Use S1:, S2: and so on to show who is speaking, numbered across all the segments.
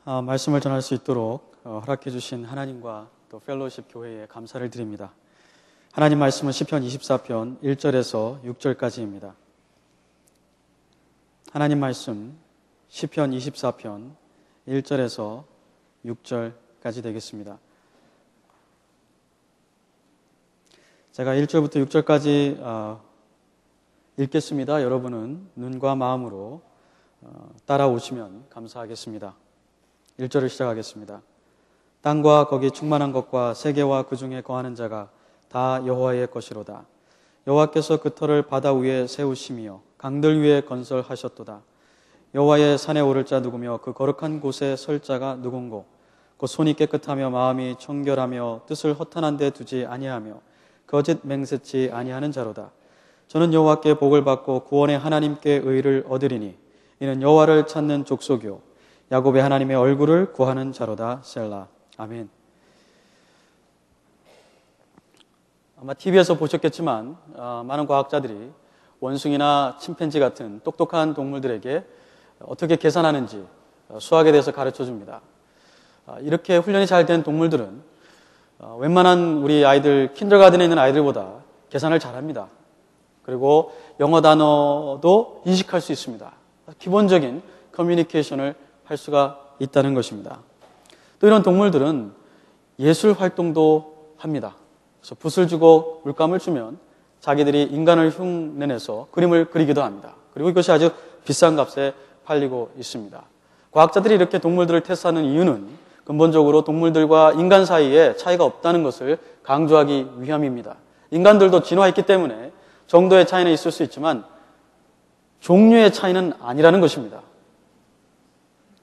S1: 말씀을 전할 수 있도록 허락해 주신 하나님과 또 펠로우십 교회에 감사를 드립니다. 하나님 말씀은 시편 24편 1절에서 6절까지입니다. 하나님 말씀 시편 24편 1절에서 6절까지 되겠습니다. 제가 1절부터 6절까지 읽겠습니다. 여러분은 눈과 마음으로 따라오시면 감사하겠습니다. 1절을 시작하겠습니다. 땅과 거기 충만한 것과 세계와 그 중에 거하는 자가 다 여호와의 것이로다. 여호와께서 그 터를 바다 위에 세우시며 강들 위에 건설하셨도다. 여호와의 산에 오를 자 누구며 그 거룩한 곳에 설 자가 누군고. 곧 손이 깨끗하며 마음이 청결하며 뜻을 허탄한 데 두지 아니하며 거짓 맹세치 아니하는 자로다. 저는 여호와께 복을 받고 구원의 하나님께 의를 얻으리니 이는 여호와를 찾는 족속이요 야곱의 하나님의 얼굴을 구하는 자로다. 셀라. 아멘. 아마 TV에서 보셨겠지만 많은 과학자들이 원숭이나 침팬지 같은 똑똑한 동물들에게 어떻게 계산하는지 수학에 대해서 가르쳐줍니다. 이렇게 훈련이 잘 된 동물들은 웬만한 우리 아이들, 킨더가든에 있는 아이들보다 계산을 잘합니다. 그리고 영어 단어도 인식할 수 있습니다. 기본적인 커뮤니케이션을 할 수가 있다는 것입니다. 또 이런 동물들은 예술 활동도 합니다. 그래서 붓을 주고 물감을 주면 자기들이 인간을 흉내내서 그림을 그리기도 합니다. 그리고 이것이 아주 비싼 값에 팔리고 있습니다. 과학자들이 이렇게 동물들을 테스트하는 이유는 근본적으로 동물들과 인간 사이에 차이가 없다는 것을 강조하기 위함입니다. 인간들도 진화했기 때문에 정도의 차이는 있을 수 있지만 종류의 차이는 아니라는 것입니다.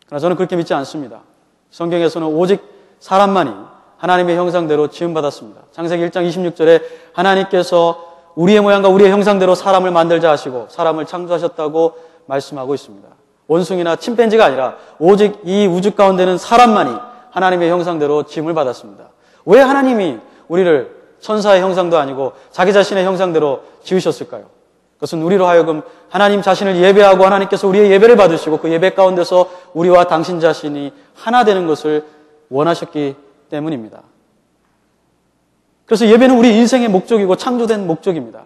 S1: 그러나 저는 그렇게 믿지 않습니다. 성경에서는 오직 사람만이 하나님의 형상대로 지음받았습니다. 창세기 1장 26절에 하나님께서 우리의 모양과 우리의 형상대로 사람을 만들자 하시고 사람을 창조하셨다고 말씀하고 있습니다. 원숭이나 침팬지가 아니라 오직 이 우주 가운데는 사람만이 하나님의 형상대로 지음을 받았습니다. 왜 하나님이 우리를 천사의 형상도 아니고 자기 자신의 형상대로 지으셨을까요? 그것은 우리로 하여금 하나님 자신을 예배하고 하나님께서 우리의 예배를 받으시고 그 예배 가운데서 우리와 당신 자신이 하나 되는 것을 원하셨기 때문입니다. 그래서 예배는 우리 인생의 목적이고 창조된 목적입니다.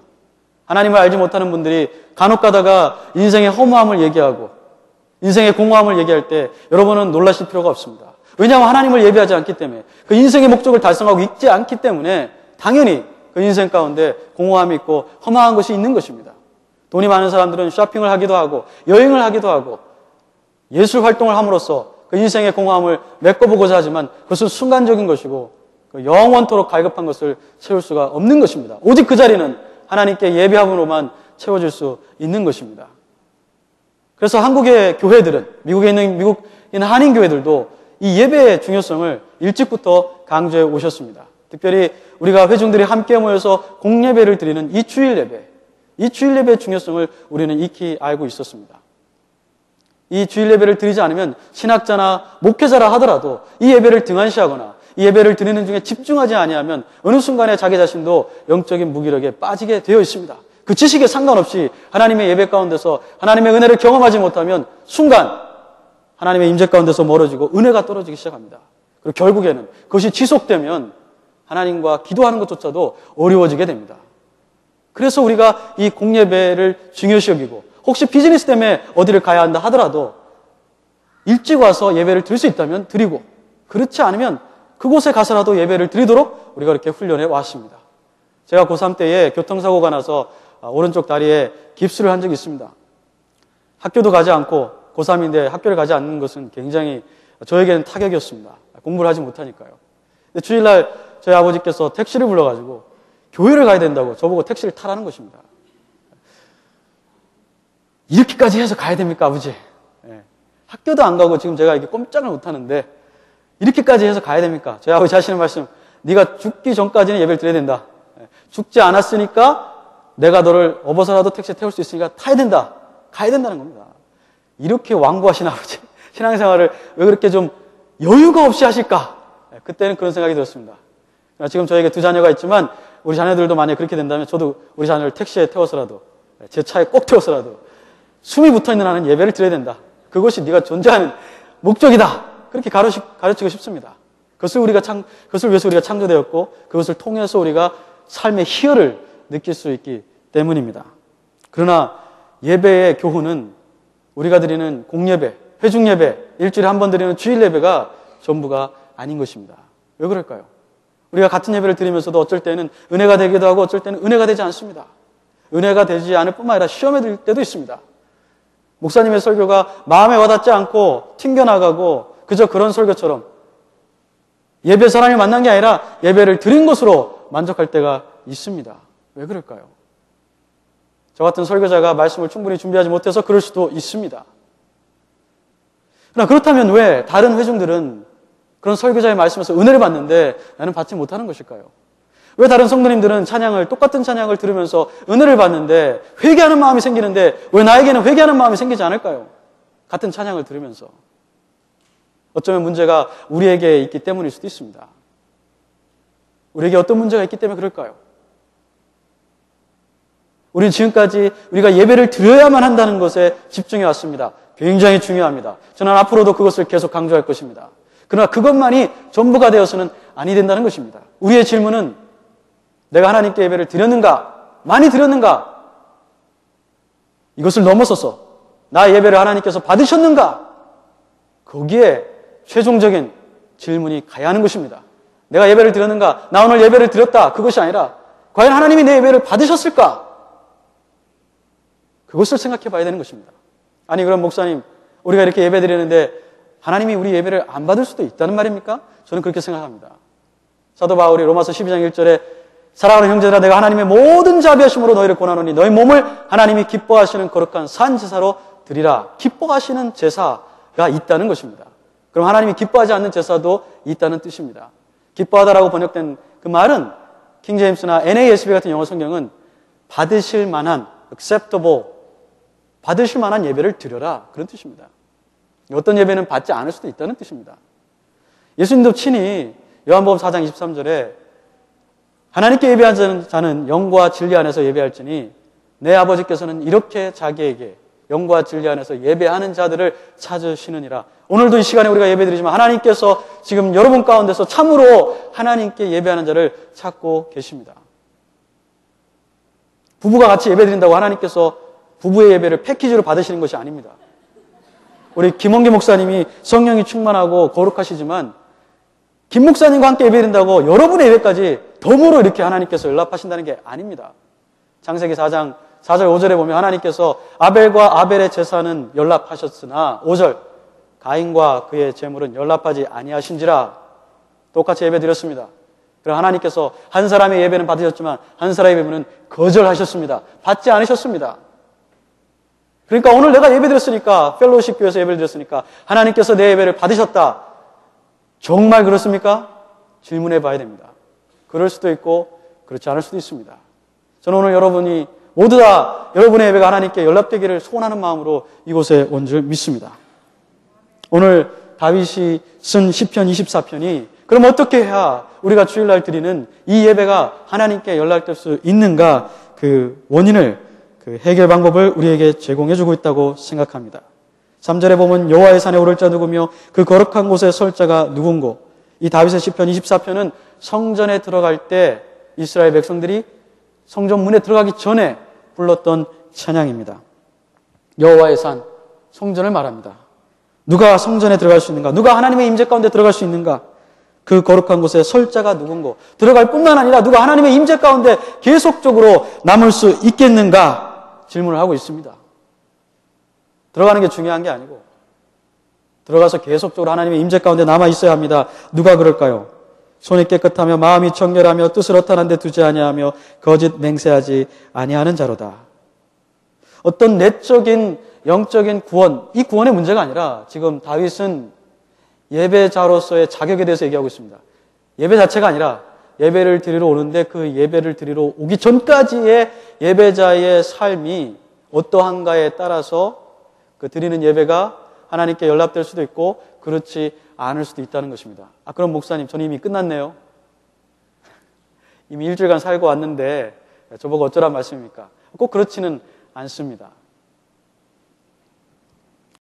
S1: 하나님을 알지 못하는 분들이 간혹 가다가 인생의 허무함을 얘기하고 인생의 공허함을 얘기할 때 여러분은 놀라실 필요가 없습니다. 왜냐하면 하나님을 예배하지 않기 때문에 그 인생의 목적을 달성하고 있지 않기 때문에 당연히 그 인생 가운데 공허함이 있고 허망한 것이 있는 것입니다. 돈이 많은 사람들은 쇼핑을 하기도 하고 여행을 하기도 하고 예술 활동을 함으로써 그 인생의 공허함을 메꿔보고자 하지만 그것은 순간적인 것이고 영원토록 갈급한 것을 채울 수가 없는 것입니다. 오직 그 자리는 하나님께 예배함으로만 채워질 수 있는 것입니다. 그래서 한국의 교회들은 미국에 있는 한인 교회들도 이 예배의 중요성을 일찍부터 강조해 오셨습니다. 특별히 우리가 회중들이 함께 모여서 공예배를 드리는 이 주일 예배의 중요성을 우리는 익히 알고 있었습니다. 이 주일 예배를 드리지 않으면 신학자나 목회자라 하더라도 이 예배를 등한시하거나 이 예배를 드리는 중에 집중하지 아니하면 어느 순간에 자기 자신도 영적인 무기력에 빠지게 되어 있습니다. 그 지식에 상관없이 하나님의 예배 가운데서 하나님의 은혜를 경험하지 못하면 순간 하나님의 임재 가운데서 멀어지고 은혜가 떨어지기 시작합니다. 그리고 결국에는 그것이 지속되면 하나님과 기도하는 것조차도 어려워지게 됩니다. 그래서 우리가 이 공예배를 중요시 여기고 혹시 비즈니스 때문에 어디를 가야 한다 하더라도 일찍 와서 예배를 드릴 수 있다면 드리고 그렇지 않으면 그곳에 가서라도 예배를 드리도록 우리가 이렇게 훈련해 왔습니다. 제가 고3 때에 교통사고가 나서 오른쪽 다리에 깁스를 한 적이 있습니다. 학교도 가지 않고 고3인데 학교를 가지 않는 것은 굉장히 저에게는 타격이었습니다. 공부를 하지 못하니까요. 근데 주일날 저희 아버지께서 택시를 불러가지고 교회를 가야 된다고 저보고 택시를 타라는 것입니다. 이렇게까지 해서 가야 됩니까, 아버지? 예. 학교도 안 가고 지금 제가 이렇게 꼼짝을 못하는데 이렇게까지 해서 가야 됩니까? 저희 아버지 하시는 말씀, 네가 죽기 전까지는 예배를 드려야 된다. 예. 죽지 않았으니까 내가 너를 업어서라도 택시에 태울 수 있으니까 타야 된다. 가야 된다는 겁니다. 이렇게 완고하신 아버지, 신앙생활을 왜 그렇게 좀 여유가 없이 하실까? 예. 그때는 그런 생각이 들었습니다. 지금 저에게 2 자녀가 있지만 우리 자녀들도 만약에 그렇게 된다면 저도 우리 자녀를 택시에 태워서라도 제 차에 꼭 태워서라도 숨이 붙어있는 한은 예배를 드려야 된다. 그것이 네가 존재하는 목적이다. 그렇게 가르치고 싶습니다. 그것을 위해서 우리가 창조되었고 그것을 통해서 우리가 삶의 희열을 느낄 수 있기 때문입니다. 그러나 예배의 교훈은 우리가 드리는 공예배, 회중예배, 일주일에 한 번 드리는 주일 예배가 전부가 아닌 것입니다. 왜 그럴까요? 우리가 같은 예배를 드리면서도 어쩔 때는 은혜가 되기도 하고 어쩔 때는 은혜가 되지 않습니다. 은혜가 되지 않을 뿐만 아니라 시험에 들 때도 있습니다. 목사님의 설교가 마음에 와닿지 않고 튕겨나가고 그저 그런 설교처럼 예배에서 하나님을 만난 게 아니라 예배를 드린 것으로 만족할 때가 있습니다. 왜 그럴까요? 저 같은 설교자가 말씀을 충분히 준비하지 못해서 그럴 수도 있습니다. 그러나 그렇다면 왜 다른 회중들은 그런 설교자의 말씀에서 은혜를 받는데 나는 받지 못하는 것일까요? 왜 다른 성도님들은 똑같은 찬양을 들으면서 은혜를 받는데 회개하는 마음이 생기는데 왜 나에게는 회개하는 마음이 생기지 않을까요? 같은 찬양을 들으면서. 어쩌면 문제가 우리에게 있기 때문일 수도 있습니다. 우리에게 어떤 문제가 있기 때문에 그럴까요? 우리는 지금까지 우리가 예배를 드려야만 한다는 것에 집중해 왔습니다. 굉장히 중요합니다. 저는 앞으로도 그것을 계속 강조할 것입니다. 그러나 그것만이 전부가 되어서는 아니 된다는 것입니다. 우리의 질문은 내가 하나님께 예배를 드렸는가? 많이 드렸는가? 이것을 넘어서서 나의 예배를 하나님께서 받으셨는가? 거기에 최종적인 질문이 가야 하는 것입니다. 내가 예배를 드렸는가? 나 오늘 예배를 드렸다. 그것이 아니라 과연 하나님이 내 예배를 받으셨을까? 그것을 생각해 봐야 되는 것입니다. 아니 그럼 목사님 우리가 이렇게 예배 드리는데 하나님이 우리 예배를 안 받을 수도 있다는 말입니까? 저는 그렇게 생각합니다. 사도 바울이 로마서 12장 1절에 사랑하는 형제들아 내가 하나님의 모든 자비하심으로 너희를 권하노니 너희 몸을 하나님이 기뻐하시는 거룩한 산 제사로 드리라. 기뻐하시는 제사가 있다는 것입니다. 그럼 하나님이 기뻐하지 않는 제사도 있다는 뜻입니다. 기뻐하다라고 번역된 그 말은 킹제임스나 NASB 같은 영어 성경은 받으실 만한 acceptable 받으실 만한 예배를 드려라 그런 뜻입니다. 어떤 예배는 받지 않을 수도 있다는 뜻입니다. 예수님도 친히 요한복음 4장 23절에 하나님께 예배하는 자는 영과 진리 안에서 예배할지니 내 아버지께서는 이렇게 자기에게 영과 진리 안에서 예배하는 자들을 찾으시느니라. 오늘도 이 시간에 우리가 예배드리지만 하나님께서 지금 여러분 가운데서 참으로 하나님께 예배하는 자를 찾고 계십니다. 부부가 같이 예배드린다고 하나님께서 부부의 예배를 패키지로 받으시는 것이 아닙니다. 우리 김원기 목사님이 성령이 충만하고 거룩하시지만 김 목사님과 함께 예배드린다고 여러분의 예배까지 덤으로 이렇게 하나님께서 연락하신다는 게 아닙니다. 창세기 4장 4절 5절에 보면 하나님께서 아벨과 아벨의 제사는 연락하셨으나 5절 가인과 그의 제물은 연락하지 아니하신지라. 똑같이 예배드렸습니다. 그리고 하나님께서 한 사람의 예배는 받으셨지만 한 사람의 예배는 거절하셨습니다. 받지 않으셨습니다. 그러니까 오늘 내가 예배드렸으니까 펠로우십 교회에서 예배를 드렸으니까 하나님께서 내 예배를 받으셨다. 정말 그렇습니까? 질문해 봐야 됩니다. 그럴 수도 있고 그렇지 않을 수도 있습니다. 저는 오늘 여러분이 모두 다 여러분의 예배가 하나님께 연락되기를 소원하는 마음으로 이곳에 온 줄 믿습니다. 오늘 다윗이 쓴 시편 24편이 그럼 어떻게 해야 우리가 주일날 드리는 이 예배가 하나님께 연락될 수 있는가 그 원인을 그 해결 방법을 우리에게 제공해주고 있다고 생각합니다. 3절에 보면 여호와의 산에 오를 자 누구며 그 거룩한 곳에 설 자가 누군고. 이 다윗의 시편 24편은 성전에 들어갈 때 이스라엘 백성들이 성전 문에 들어가기 전에 불렀던 찬양입니다. 여호와의 산, 성전을 말합니다. 누가 성전에 들어갈 수 있는가? 누가 하나님의 임재 가운데 들어갈 수 있는가? 그 거룩한 곳에 설 자가 누군고. 들어갈 뿐만 아니라 누가 하나님의 임재 가운데 계속적으로 남을 수 있겠는가? 질문을 하고 있습니다. 들어가는 게 중요한 게 아니고 들어가서 계속적으로 하나님의 임재 가운데 남아 있어야 합니다. 누가 그럴까요? 손이 깨끗하며 마음이 청결하며 뜻을 허탄한 데 두지 아니하며 거짓 맹세하지 아니하는 자로다. 어떤 내적인 영적인 구원, 이 구원의 문제가 아니라 지금 다윗은 예배자로서의 자격에 대해서 얘기하고 있습니다. 예배 자체가 아니라 예배를 드리러 오는데 그 예배를 드리러 오기 전까지의 예배자의 삶이 어떠한가에 따라서 그 드리는 예배가 하나님께 연락될 수도 있고 그렇지 않을 수도 있다는 것입니다. 아, 그럼 목사님, 저는 이미 끝났네요. 이미 일주일간 살고 왔는데 저보고 어쩌란 말씀입니까? 꼭 그렇지는 않습니다.